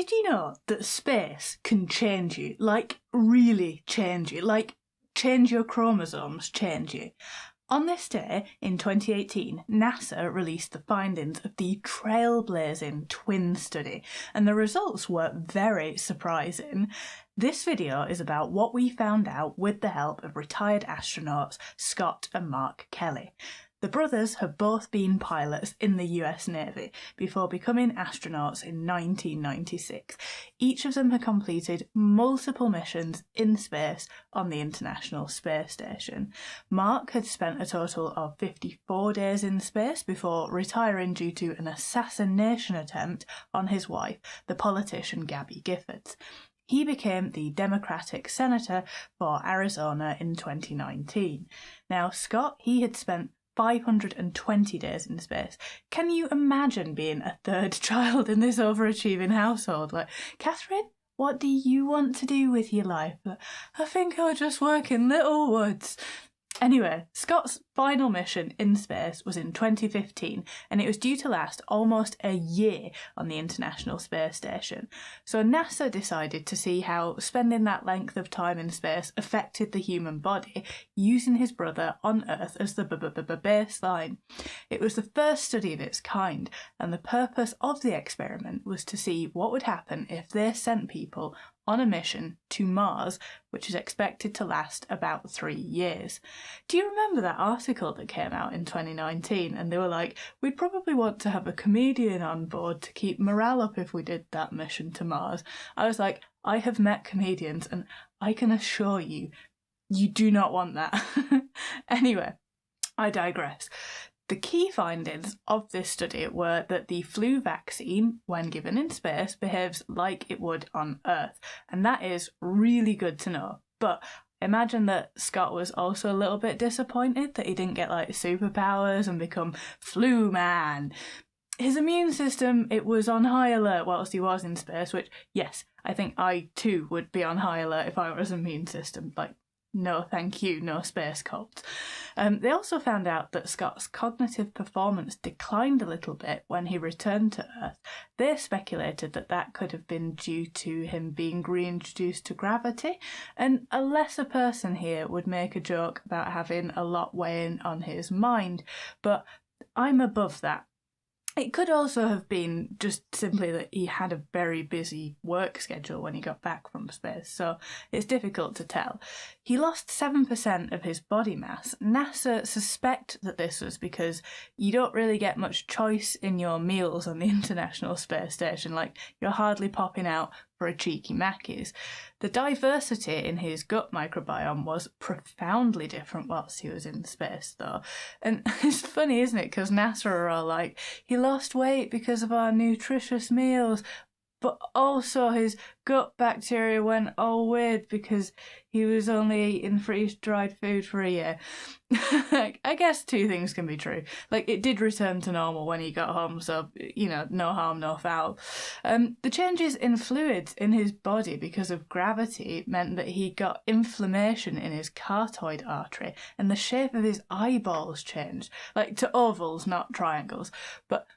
Did you know that space can change you? Like, really change you? Like, change your chromosomes, change you? On this day, in 2018, NASA released the findings of the trailblazing twin study, and the results were very surprising. This video is about what we found out with the help of retired astronauts Scott and Mark Kelly. The brothers have both been pilots in the US Navy before becoming astronauts in 1996. Each of them had completed multiple missions in space on the International Space Station. Mark had spent a total of 54 days in space before retiring due to an assassination attempt on his wife, the politician Gabby Giffords. He became the Democratic Senator for Arizona in 2019. Now, Scott, he had spent 520 days in space. Can you imagine being a third child in this overachieving household? Like, Catherine, what do you want to do with your life? I think I'll just work in Littlewoods. Anyway, Scott's final mission in space was in 2015, and it was due to last almost a year on the International Space Station. So NASA decided to see how spending that length of time in space affected the human body, using his brother on Earth as the baseline. It was the first study of its kind, and the purpose of the experiment was to see what would happen if they sent people on a mission to Mars, which is expected to last about 3 years. Do you remember that article that came out in 2019? And they were like, we'd probably want to have a comedian on board to keep morale up if we did that mission to Mars. I was like, I have met comedians and I can assure you, you do not want that. Anyway, I digress. The key findings of this study were that the flu vaccine, when given in space, behaves like it would on Earth, and that is really good to know. But imagine that Scott was also a little bit disappointed that he didn't get like superpowers and become Flu Man. His immune system, it was on high alert whilst he was in space, which, yes, I think I too would be on high alert if I was an immune system, like, no thank you, no space cults. They also found out that Scott's cognitive performance declined a little bit when he returned to Earth. They speculated that that could have been due to him being reintroduced to gravity, and a lesser person here would make a joke about having a lot weighing on his mind, but I'm above that. It could also have been just simply that he had a very busy work schedule when he got back from space, so it's difficult to tell. He lost 7% of his body mass. NASA suspect that this was because you don't really get much choice in your meals on the International Space Station, like you're hardly popping out for a cheeky Mackey's. The diversity in his gut microbiome was profoundly different whilst he was in space, though. And it's funny, isn't it? Because NASA are all like, he lost weight because of our nutritious meals, but also his gut bacteria went all weird because he was only eating freeze-dried food for a year. I guess two things can be true. Like, it did return to normal when he got home, so, you know, no harm, no foul. The changes in fluids in his body because of gravity meant that he got inflammation in his carotid artery, and the shape of his eyeballs changed, like to ovals, not triangles. But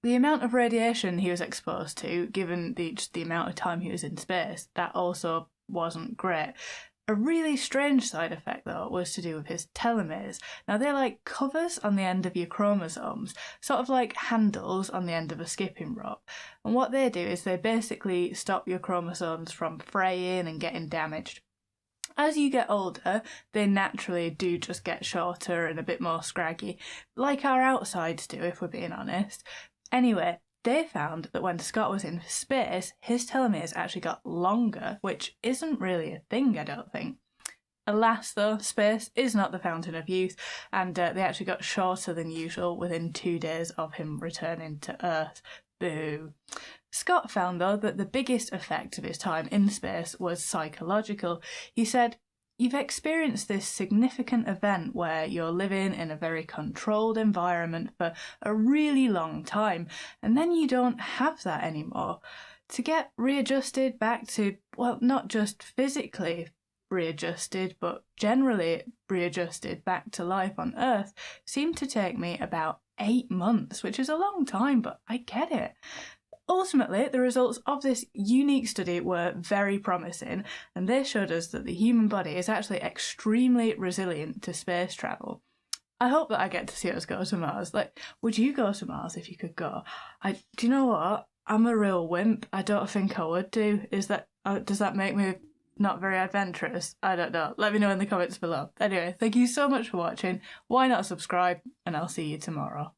the amount of radiation he was exposed to, given the amount of time he was in space, that also wasn't great. A really strange side effect, though, was to do with his telomeres. Now, they're like covers on the end of your chromosomes, sort of like handles on the end of a skipping rope. And what they do is they basically stop your chromosomes from fraying and getting damaged. As you get older, they naturally do just get shorter and a bit more scraggy, like our outsides do, if we're being honest. Anyway, they found that when Scott was in space, his telomeres actually got longer, which isn't really a thing, I don't think. Alas, though, space is not the fountain of youth, and they actually got shorter than usual within 2 days of him returning to Earth. Boo. Scott found, though, that the biggest effect of his time in space was psychological. He said, "You've experienced this significant event where you're living in a very controlled environment for a really long time, and then you don't have that anymore. To get readjusted back to, well, not just physically readjusted, but generally readjusted back to life on Earth seemed to take me about 8 months, which is a long time, but I get it. Ultimately, the results of this unique study were very promising, and they showed us that the human body is actually extremely resilient to space travel. I hope that I get to see us go to Mars. Like, would you go to Mars if you could go? Do you know what? I'm a real wimp. I don't think I would do. Does that make me not very adventurous? I don't know. Let me know in the comments below. Anyway, thank you so much for watching. Why not subscribe? And I'll see you tomorrow.